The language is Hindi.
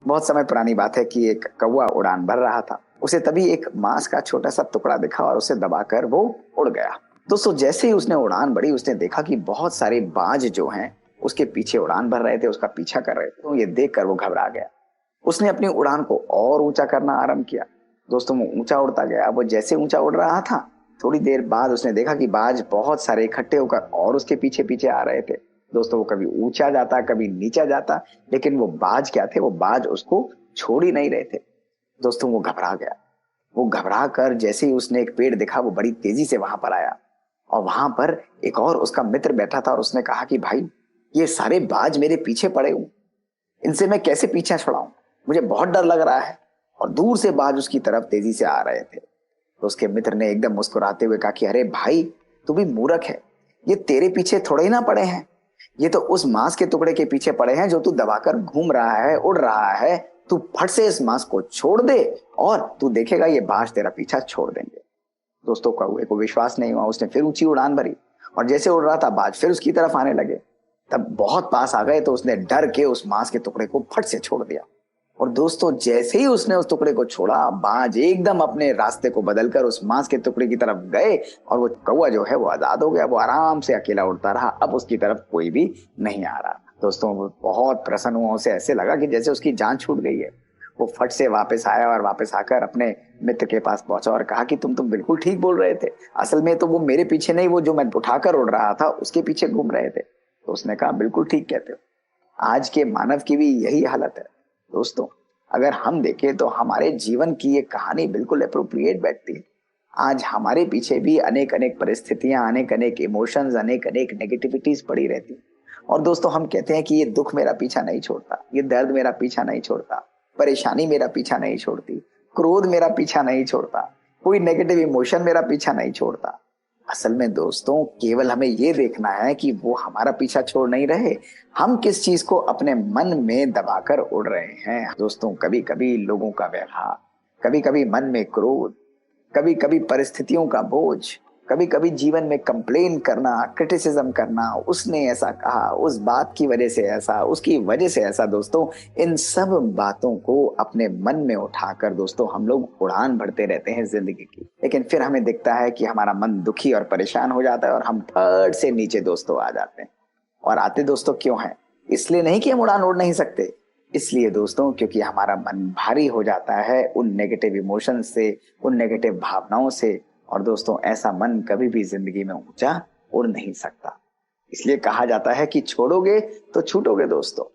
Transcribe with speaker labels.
Speaker 1: बहुत समय पुरानी बात है कि एक कौवा उड़ान भर रहा था। उसे तभी एक मांस का छोटा सा टुकड़ा दिखा और उसे दबाकर वो उड़ गया। दोस्तों, जैसे ही उसने उड़ान भरी उसने देखा कि बहुत सारे बाज जो हैं उसके पीछे उड़ान भर रहे थे, उसका पीछा कर रहे थे। तो ये देखकर वो घबरा गया। उसने अपनी उड़ान को और ऊंचा करना आरंभ किया। दोस्तों, वो ऊंचा उड़ता गया। वो जैसे ऊंचा उड़ रहा था, थोड़ी देर बाद उसने देखा कि बाज बहुत सारे इकट्ठे होकर और उसके पीछे पीछे आ रहे थे। दोस्तों, वो कभी ऊंचा जाता कभी नीचा जाता, लेकिन वो बाज क्या थे, वो बाज उसको छोड़ ही नहीं रहे थे। दोस्तों, वो घबरा गया। वो घबरा कर जैसे ही उसने एक पेड़ देखा, वो बड़ी तेजी से वहां पर आया और वहां पर एक और उसका मित्र बैठा था और उसने कहा कि भाई, ये सारे बाज मेरे पीछे पड़े हुए, इनसे मैं कैसे पीछा छुड़ाऊं, मुझे बहुत डर लग रहा है। और दूर से बाज उसकी तरफ तेजी से आ रहे थे। तो उसके मित्र ने एकदम मुस्कुराते हुए कहा कि अरे भाई, तू भी मूर्ख है, ये तेरे पीछे थोड़े ही ना पड़े हैं, ये तो उस मांस के टुकड़े के पीछे पड़े हैं जो तू दबाकर घूम रहा है, उड़ रहा है। तू फट से इस मांस को छोड़ दे और तू देखेगा ये बाज तेरा पीछा छोड़ देंगे। दोस्तों, कौवे को विश्वास नहीं हुआ। उसने फिर ऊंची उड़ान भरी और जैसे उड़ रहा था, बाज फिर उसकी तरफ आने लगे। तब बहुत पास आ गए तो उसने डर के उस मांस के टुकड़े को फट से छोड़ दिया। और दोस्तों, जैसे ही उसने उस टुकड़े को छोड़ा, बाज एकदम अपने रास्ते को बदलकर उस मांस के टुकड़े की तरफ गए और वो कौवा जो है वो आजाद हो गया। वो आराम से अकेला उड़ता रहा। अब उसकी तरफ कोई भी नहीं आ रहा। दोस्तों, वो बहुत प्रसन्न हुआ। उसे ऐसे लगा कि जैसे उसकी जान छूट गई है। वो फट से वापस आया और वापस आकर अपने मित्र के पास पहुंचा और कहा कि तुम बिल्कुल ठीक बोल रहे थे। असल में तो वो मेरे पीछे नहीं, वो जो मैं उठाकर उड़ रहा था उसके पीछे घूम रहे थे। तो उसने कहा, बिल्कुल ठीक कहते हो, आज के मानव की भी यही हालत है। दोस्तों, अगर हम देखें तो हमारे जीवन की ये कहानी बिल्कुल अप्रोप्रिएट बैठती है। आज हमारे पीछे भी अनेक अनेक परिस्थितियां, अनेक अनेक इमोशंस, अनेक अनेक नेगेटिविटीज पड़ी रहती हैं। और दोस्तों, हम कहते हैं कि ये दुख मेरा पीछा नहीं छोड़ता, ये दर्द मेरा पीछा नहीं छोड़ता, परेशानी मेरा पीछा नहीं छोड़ती, क्रोध मेरा पीछा नहीं छोड़ता, कोई नेगेटिव इमोशन मेरा पीछा नहीं छोड़ता। असल में दोस्तों, केवल हमें ये देखना है कि वो हमारा पीछा छोड़ नहीं रहे, हम किस चीज को अपने मन में दबाकर उड़ रहे हैं। दोस्तों, कभी कभी लोगों का व्यवहार, कभी कभी मन में क्रोध, कभी कभी परिस्थितियों का बोझ, कभी कभी जीवन में कंप्लेन करना, क्रिटिसिज्म करना, उसने ऐसा कहा, उस बात की वजह से ऐसा, उसकी वजह से ऐसा। दोस्तों, इन सब बातों को अपने मन में उठाकर दोस्तों हम लोग उड़ान भरते रहते हैं जिंदगी की। लेकिन फिर हमें दिखता है कि हमारा मन दुखी और परेशान हो जाता है और हम फट से नीचे दोस्तों आ जाते हैं। और आते दोस्तों क्यों हैं? इसलिए नहीं कि हम उड़ान उड़ नहीं सकते, इसलिए दोस्तों क्योंकि हमारा मन भारी हो जाता है उन नेगेटिव इमोशन से, उन नेगेटिव भावनाओं से। और दोस्तों, ऐसा मन कभी भी जिंदगी में ऊंचा उड़ नहीं सकता। इसलिए कहा जाता है कि छोड़ोगे तो छूटोगे दोस्तों।